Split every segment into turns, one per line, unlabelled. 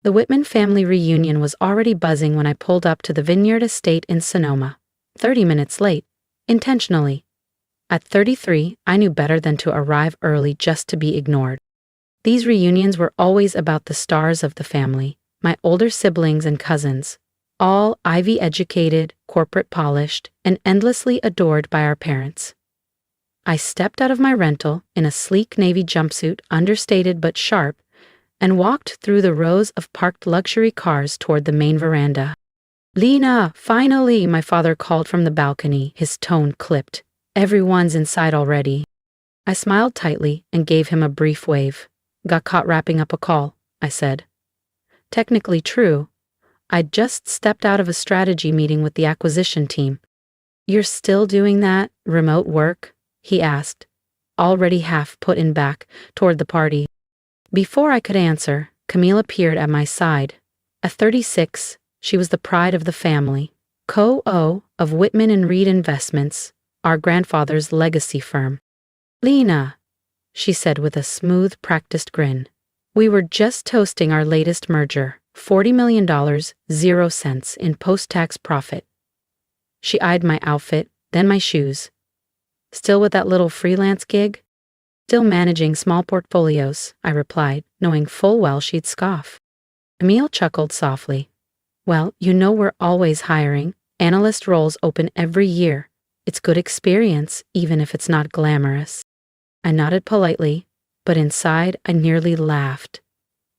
The Whitman family reunion was already buzzing when I pulled up to the Vineyard Estate in Sonoma, 30 minutes late, intentionally. At 33, I knew better than to arrive early just to be ignored. These reunions were always about the stars of the family, my older siblings and cousins, all Ivy-educated, corporate-polished, and endlessly adored by our parents. I stepped out of my rental in a sleek navy jumpsuit, understated but sharp, and walked through the rows of parked luxury cars toward the main veranda. "Lena, finally," my father called from the balcony, his tone clipped. "Everyone's inside already." I smiled tightly and gave him a brief wave. "Got caught wrapping up a call," I said. Technically true. I'd just stepped out of a strategy meeting with the acquisition team. "You're still doing that remote work?" he asked, already half put in back toward the party. Before I could answer, Camille appeared at my side. At 36, she was the pride of the family, co-o of Whitman and Reed Investments, our grandfather's legacy firm. "Lena," she said with a smooth, practiced grin. "We were just toasting our latest merger, $40 million, 0 cents in post-tax profit." She eyed my outfit, then my shoes. "Still with that little freelance gig?" "Still managing small portfolios," I replied, knowing full well she'd scoff. Camille chuckled softly. "Well, you know we're always hiring. Analyst roles open every year. It's good experience, even if it's not glamorous." I nodded politely, but inside I nearly laughed.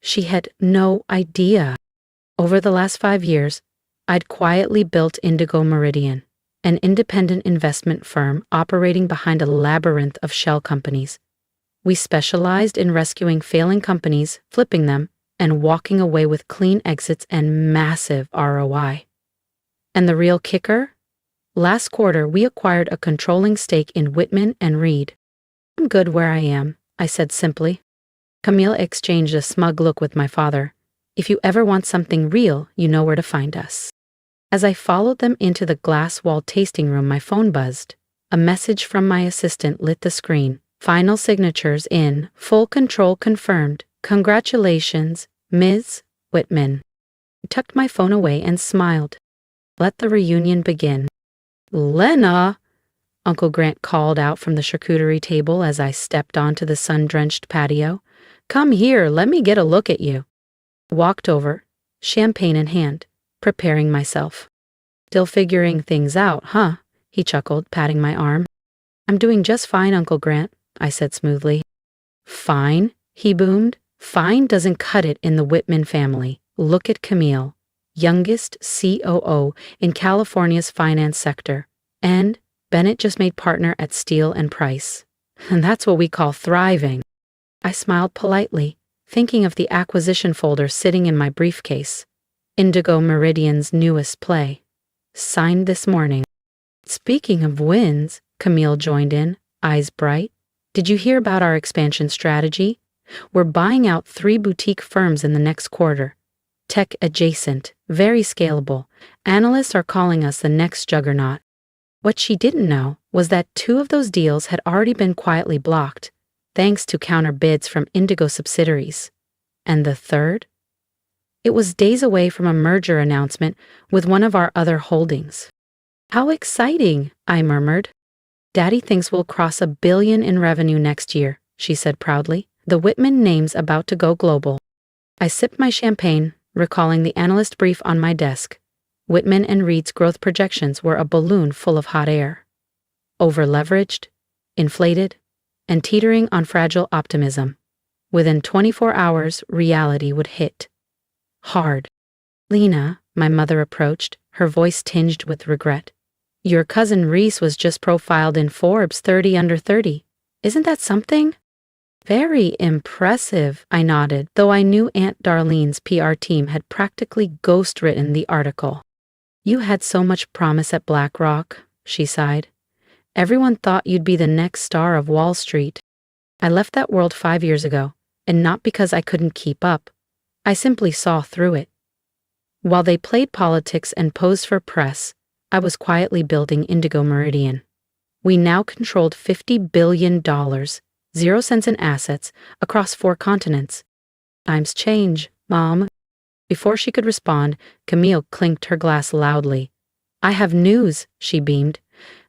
She had no idea. Over the last 5 years, I'd quietly built Indigo Meridian, an independent investment firm operating behind a labyrinth of shell companies. We specialized in rescuing failing companies, flipping them, and walking away with clean exits and massive ROI. And the real kicker? Last quarter, we acquired a controlling stake in Whitman and Reed. "I'm good where I am," I said simply. Camille exchanged a smug look with my father. "If you ever want something real, you know where to find us." As I followed them into the glass-walled tasting room, my phone buzzed. A message from my assistant lit the screen. "Final signatures in, full control confirmed. Congratulations, Ms. Whitman." I tucked my phone away and smiled. Let the reunion begin. "Lena!" Uncle Grant called out from the charcuterie table as I stepped onto the sun-drenched patio. "Come here, let me get a look at you." I walked over, champagne in hand, preparing myself. "Still figuring things out, huh?" he chuckled, patting my arm. "I'm doing just fine, Uncle Grant," I said smoothly. "Fine?" he boomed. "Fine doesn't cut it in the Whitman family. Look at Camille, youngest COO in California's finance sector, and Bennett just made partner at Steele and Price. And that's what we call thriving." I smiled politely, thinking of the acquisition folder sitting in my briefcase. Indigo Meridian's newest play. Signed this morning. "Speaking of wins," Camille joined in, eyes bright. "Did you hear about our expansion strategy? We're buying out 3 boutique firms in the next quarter. Tech adjacent, very scalable. Analysts are calling us the next juggernaut." What she didn't know was that 2 of those deals had already been quietly blocked, thanks to counter bids from Indigo subsidiaries. And the third? It was days away from a merger announcement with one of our other holdings. "How exciting," I murmured. "Daddy thinks we'll cross $1 billion in revenue next year," she said proudly. "The Whitman name's about to go global." I sipped my champagne, recalling the analyst brief on my desk. Whitman and Reed's growth projections were a balloon full of hot air. Over-leveraged, inflated, and teetering on fragile optimism. Within 24 hours, reality would hit. Hard. "Lena," my mother approached, her voice tinged with regret. "Your cousin Reese was just profiled in Forbes 30 under 30. Isn't that something?" "Very impressive," I nodded, though I knew Aunt Darlene's PR team had practically ghost-written the article. "You had so much promise at BlackRock," she sighed. "Everyone thought you'd be the next star of Wall Street." I left that world 5 years ago, and not because I couldn't keep up. I simply saw through it. While they played politics and posed for press, I was quietly building Indigo Meridian. We now controlled $50 billion, 0 cents in assets, across 4 continents. Times change, Mom. Before she could respond, Camille clinked her glass loudly. I have news, she beamed.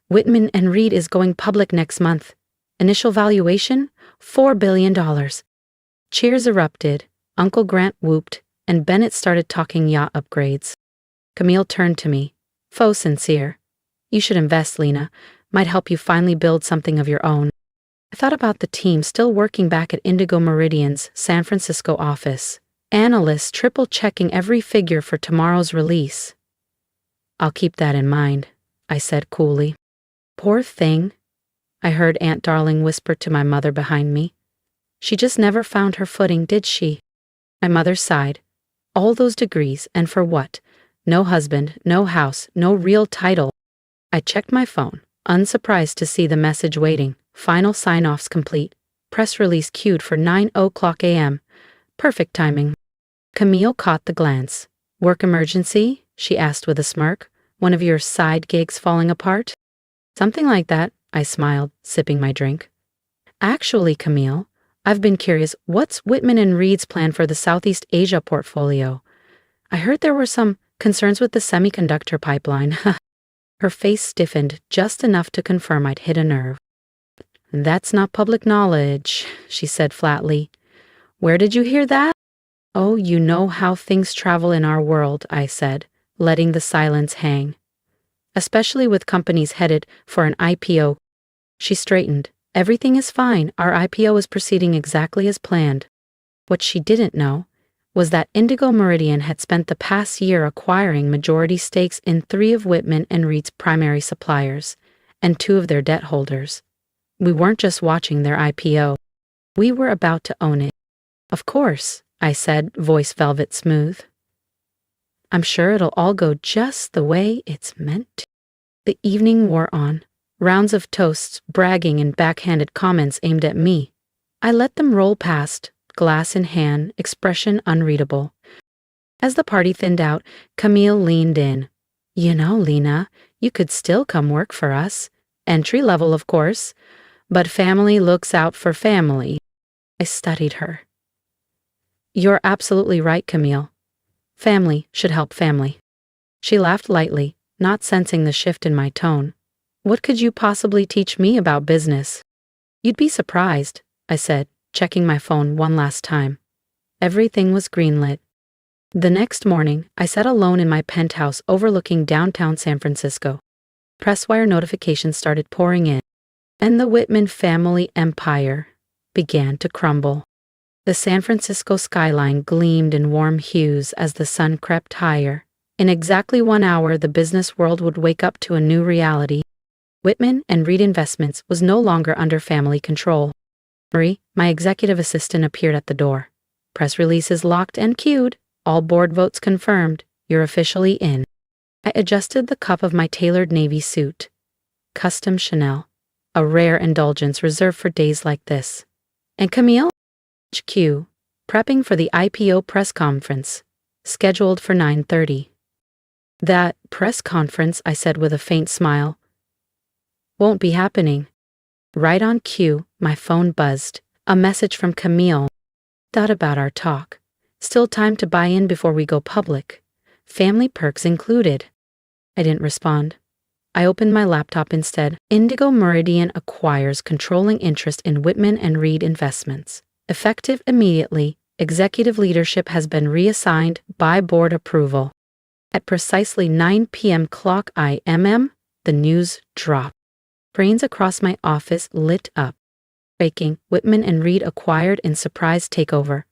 Whitman and Reed is going public next month. Initial valuation? $4 billion. Cheers erupted, Uncle Grant whooped, and Bennett started talking yacht upgrades. Camille turned to me. Faux sincere. You should invest, Lena. Might help you finally build something of your own. I thought about the team still working back at Indigo Meridian's San Francisco office. Analysts triple-checking every figure for tomorrow's release. I'll keep that in mind, I said coolly. Poor thing, I heard Aunt Darling whisper to my mother behind me. She just never found her footing, did she? My mother sighed. All those degrees, and for what? No husband, no house, no real title. I checked my phone, unsurprised to see the message waiting. Final sign-offs complete. Press release queued for 9:00 a.m. Perfect timing. Camille caught the glance. Work emergency? She asked with a smirk. One of your side gigs falling apart? Something like that, I smiled, sipping my drink. Actually, Camille, I've been curious, what's Whitman and Reed's plan for the Southeast Asia portfolio? I heard there were some concerns with the semiconductor pipeline. Her face stiffened just enough to confirm I'd hit a nerve. That's not public knowledge, she said flatly. Where did you hear that? Oh, you know how things travel in our world, I said, letting the silence hang. Especially with companies headed for an IPO. She straightened. Everything is fine. Our IPO is proceeding exactly as planned. What she didn't know was that Indigo Meridian had spent the past year acquiring majority stakes in 3 of Whitman and Reed's primary suppliers and 2 of their debt holders. We weren't just watching their IPO. We were about to own it. Of course, I said, voice velvet smooth. I'm sure it'll all go just the way it's meant to. The evening wore on. Rounds of toasts, bragging, and backhanded comments aimed at me. I let them roll past, glass in hand, expression unreadable. As the party thinned out, Camille leaned in. You know, Lena, you could still come work for us. Entry level, of course. But family looks out for family. I studied her. You're absolutely right, Camille. Family should help family. She laughed lightly, not sensing the shift in my tone. What could you possibly teach me about business? You'd be surprised, I said, checking my phone one last time. Everything was greenlit. The next morning, I sat alone in my penthouse overlooking downtown San Francisco. Presswire notifications started pouring in, and the Whitman family empire began to crumble. The San Francisco skyline gleamed in warm hues as the sun crept higher. In exactly 1 hour, the business world would wake up to a new reality. Whitman and Reed Investments was no longer under family control. Marie, my executive assistant, appeared at the door. Press releases locked and queued. All board votes confirmed. You're officially in. I adjusted the cuff of my tailored navy suit. Custom Chanel. A rare indulgence reserved for days like this. And Camille? HQ, prepping for the IPO press conference, scheduled for 9:30. That press conference, I said with a faint smile, won't be happening. Right on cue, my phone buzzed. A message from Camille. Thought about our talk. Still time to buy in before we go public. Family perks included. I didn't respond. I opened my laptop instead. Indigo Meridian acquires controlling interest in Whitman and Reed Investments. Effective immediately, executive leadership has been reassigned by board approval. At precisely 9 p.m. clock IMM, the news dropped. Brains across my office lit up. Breaking, Whitman and Reed acquired in surprise takeover.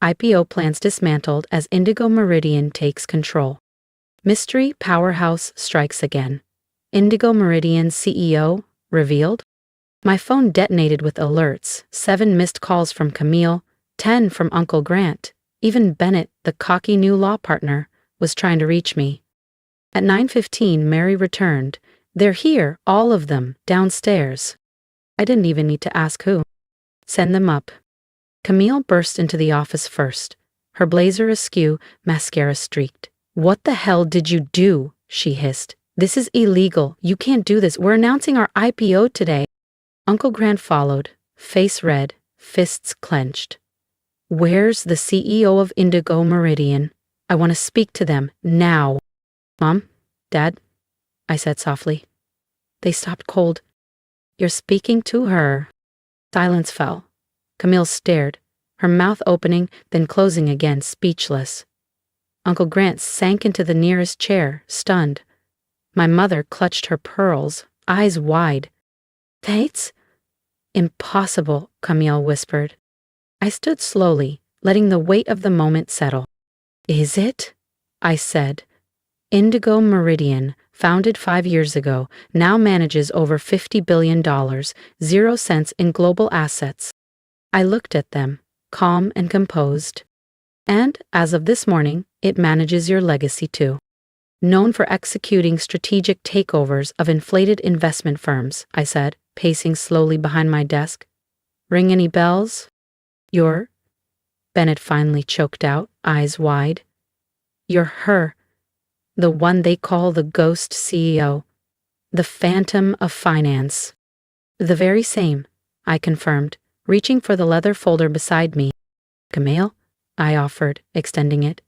IPO plans dismantled as Indigo Meridian takes control. Mystery powerhouse strikes again. Indigo Meridian CEO revealed. My phone detonated with alerts, 7 missed calls from Camille, 10 from Uncle Grant. Even Bennett, the cocky new law partner, was trying to reach me. At 9:15, Mary returned. They're here, all of them, downstairs. I didn't even need to ask who. Send them up. Camille burst into the office first, her blazer askew, mascara streaked. What the hell did you do? She hissed. This is illegal. You can't do this. We're announcing our IPO today. Uncle Grant followed, face red, fists clenched. Where's the CEO of Indigo Meridian? I want to speak to them, now. Mom? Dad? I said softly. They stopped cold. You're speaking to her. Silence fell. Camille stared, her mouth opening, then closing again, speechless. Uncle Grant sank into the nearest chair, stunned. My mother clutched her pearls, eyes wide. Tates? Impossible, Camille whispered. I stood slowly, letting the weight of the moment settle. Is it? I said. Indigo Meridian, founded 5 years ago, now manages over $50 billion, 0 cents in global assets. I looked at them, calm and composed. And, as of this morning, it manages your legacy too. Known for executing strategic takeovers of inflated investment firms, I said, pacing slowly behind my desk. Ring any bells? You're? Bennett finally choked out, eyes wide. You're her. The one they call the ghost CEO. The phantom of finance. The very same, I confirmed, reaching for the leather folder beside me. Camille? I offered, extending it.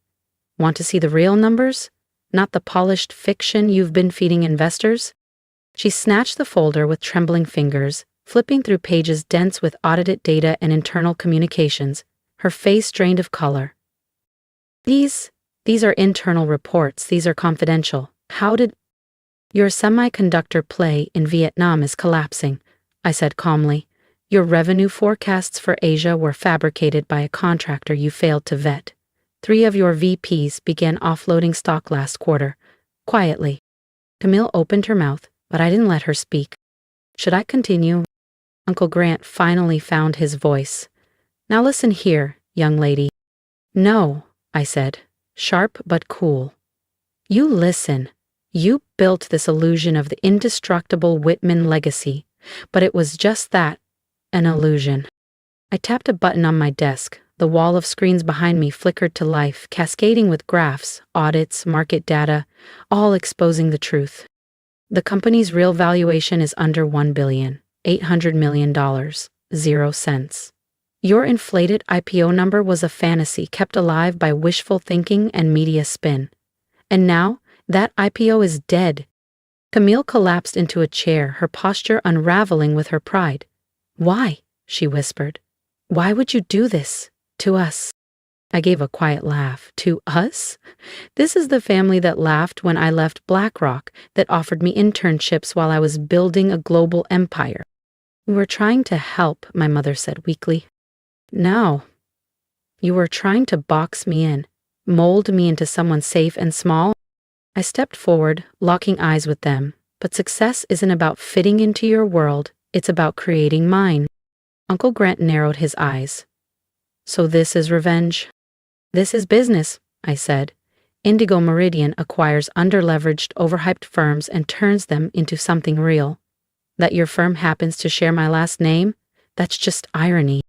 Want to see the real numbers? Not the polished fiction you've been feeding investors? She snatched the folder with trembling fingers, flipping through pages dense with audited data and internal communications, her face drained of color. These are internal reports. These are confidential. How did... Your semiconductor play in Vietnam is collapsing, I said calmly. Your revenue forecasts for Asia were fabricated by a contractor you failed to vet. 3 of your VPs began offloading stock last quarter, quietly. Camille opened her mouth, but I didn't let her speak. Should I continue? Uncle Grant finally found his voice. Now listen here, young lady. No, I said, sharp but cool. You listen. You built this illusion of the indestructible Whitman legacy, but it was just that, an illusion. I tapped a button on my desk. The wall of screens behind me flickered to life, cascading with graphs, audits, market data, all exposing the truth. The company's real valuation is under $1.8 billion, 0 cents. Your inflated IPO number was a fantasy kept alive by wishful thinking and media spin. And now, that IPO is dead. Camille collapsed into a chair, her posture unraveling with her pride. Why? She whispered. Why would you do this? To us. I gave a quiet laugh. To us? This is the family that laughed when I left BlackRock, that offered me internships while I was building a global empire. We were trying to help, my mother said weakly. No. You were trying to box me in, mold me into someone safe and small. I stepped forward, locking eyes with them. But success isn't about fitting into your world, it's about creating mine. Uncle Grant narrowed his eyes. So this is revenge? This is business, I said. Indigo Meridian acquires underleveraged, overhyped firms and turns them into something real. That your firm happens to share my last name? That's just irony.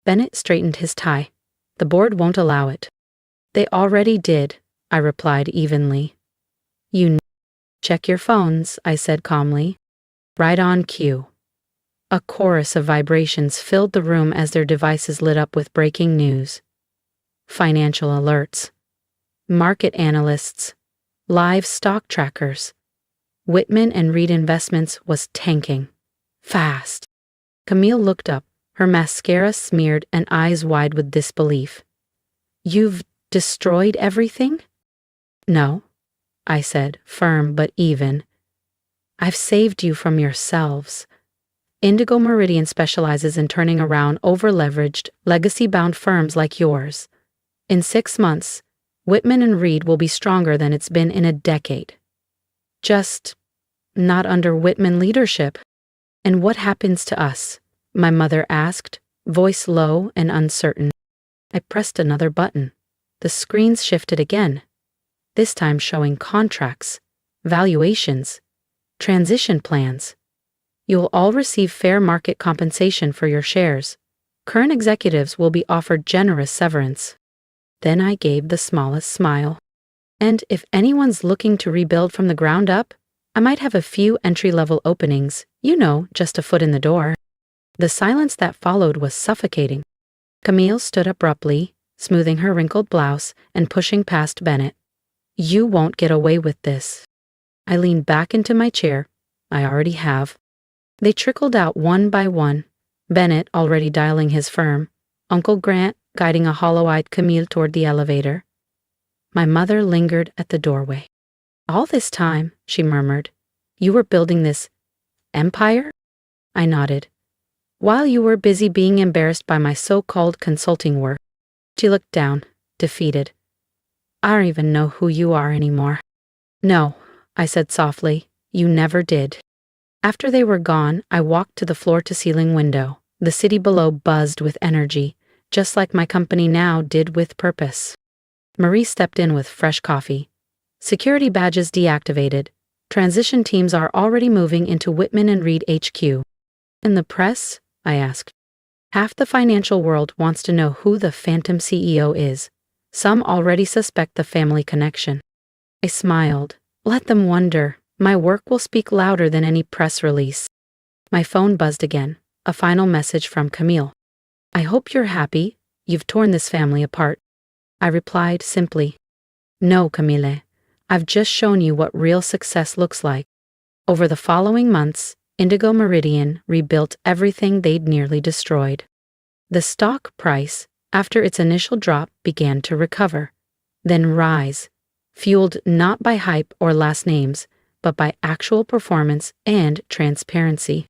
Bennett straightened his tie. The board won't allow it. They already did, I replied evenly. Check your phones, I said calmly. Right on cue. A chorus of vibrations filled the room as their devices lit up with breaking news. Financial alerts. Market analysts. Live stock trackers. Whitman and Reed Investments was tanking. Fast. Camille looked up, her mascara smeared and eyes wide with disbelief. You've destroyed everything? No, I said, firm but even. I've saved you from yourselves. Indigo Meridian specializes in turning around over-leveraged, legacy-bound firms like yours. In 6 months, Whitman and Reed will be stronger than it's been in a decade. Just not under Whitman leadership. And what happens to us? My mother asked, voice low and uncertain. I pressed another button. The screens shifted again, this time showing contracts, valuations, transition plans. You will all receive fair market compensation for your shares. Current executives will be offered generous severance. Then I gave the smallest smile. And if anyone's looking to rebuild from the ground up, I might have a few entry-level openings, just a foot in the door. The silence that followed was suffocating. Camille stood abruptly, smoothing her wrinkled blouse and pushing past Bennett. "You won't get away with this." I leaned back into my chair. "I already have." They trickled out one by one, Bennett already dialing his firm, Uncle Grant guiding a hollow-eyed Camille toward the elevator. My mother lingered at the doorway. "All this time," she murmured, "you were building this empire?" I nodded. "While you were busy being embarrassed by my so-called consulting work." She looked down, defeated. "I don't even know who you are anymore." "No," I said softly, "you never did." After they were gone, I walked to the floor-to-ceiling window. The city below buzzed with energy, just like my company now did with purpose. Marie stepped in with fresh coffee. "Security badges deactivated. Transition teams are already moving into Whitman and Reed HQ. "In the press?" I asked. "Half the financial world wants to know who the phantom CEO is. Some already suspect the family connection." I smiled. "Let them wonder. My work will speak louder than any press release." My phone buzzed again, a final message from Camille. "I hope you're happy. You've torn this family apart." I replied simply, "No, Camille. I've just shown you what real success looks like." Over the following months, Indigo Meridian rebuilt everything they'd nearly destroyed. The stock price, after its initial drop, began to recover, then rise, fueled not by hype or last names, but by actual performance and transparency.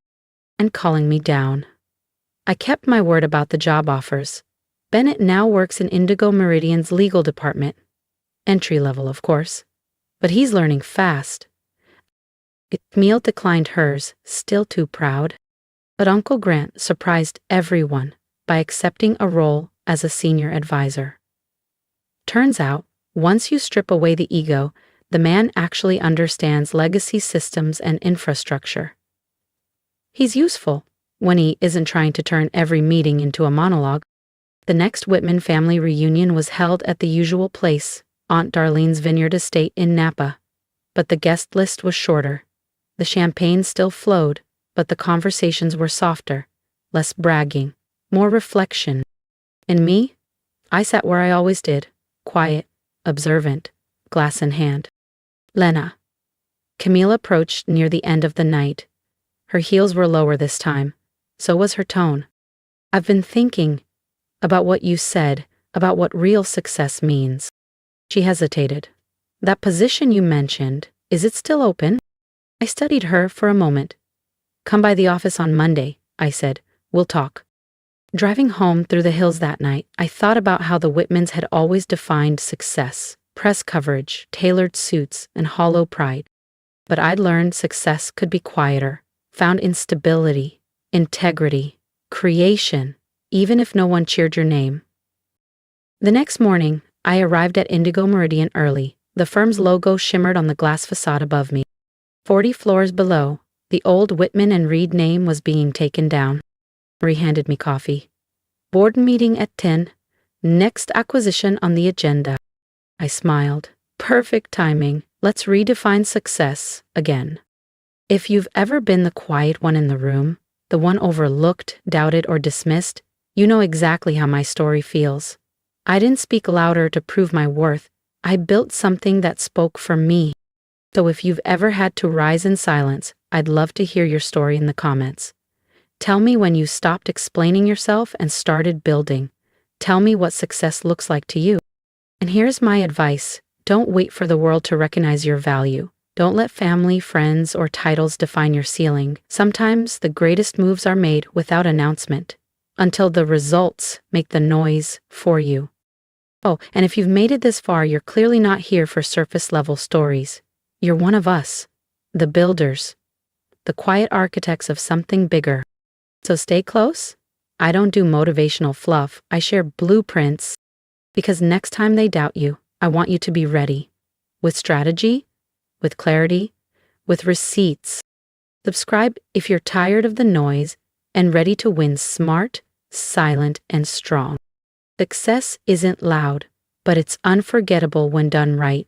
And calling me down. I kept my word about the job offers. Bennett now works in Indigo Meridian's legal department. Entry level, of course. But he's learning fast. Camille declined hers, still too proud. But Uncle Grant surprised everyone by accepting a role as a senior advisor. Turns out, once you strip away the ego, the man actually understands legacy systems and infrastructure. He's useful when he isn't trying to turn every meeting into a monologue. The next Whitman family reunion was held at the usual place, Aunt Darlene's vineyard estate in Napa. But the guest list was shorter. The champagne still flowed, but the conversations were softer, less bragging, more reflection. And me? I sat where I always did, quiet, observant, glass in hand. "Lena." Camille approached near the end of the night. Her heels were lower this time. So was her tone. "I've been thinking about what you said, about what real success means." She hesitated. "That position you mentioned, is it still open?" I studied her for a moment. "Come by the office on Monday," I said. "We'll talk." Driving home through the hills that night, I thought about how the Whitmans had always defined success: press coverage, tailored suits, and hollow pride. But I'd learned success could be quieter, found in stability, integrity, creation, even if no one cheered your name. The next morning, I arrived at Indigo Meridian early. The firm's logo shimmered on the glass facade above me. 40 floors below, the old Whitman and Reed name was being taken down. Marie handed me coffee. "Board meeting at 10. Next acquisition on the agenda." I smiled. Perfect timing. Let's redefine success again. If you've ever been the quiet one in the room, the one overlooked, doubted, or dismissed, you know exactly how my story feels. I didn't speak louder to prove my worth. I built something that spoke for me. So if you've ever had to rise in silence, I'd love to hear your story in the comments. Tell me when you stopped explaining yourself and started building. Tell me what success looks like to you. And here's my advice. Don't wait for the world to recognize your value. Don't let family, friends, or titles define your ceiling. Sometimes the greatest moves are made without announcement, until the results make the noise for you. Oh, and if you've made it this far, you're clearly not here for surface-level stories. You're one of us, the builders, the quiet architects of something bigger. So stay close. I don't do motivational fluff. I share blueprints, because next time they doubt you, I want you to be ready. With strategy, with clarity, with receipts. Subscribe if you're tired of the noise and ready to win smart, silent, and strong. Success isn't loud, but it's unforgettable when done right.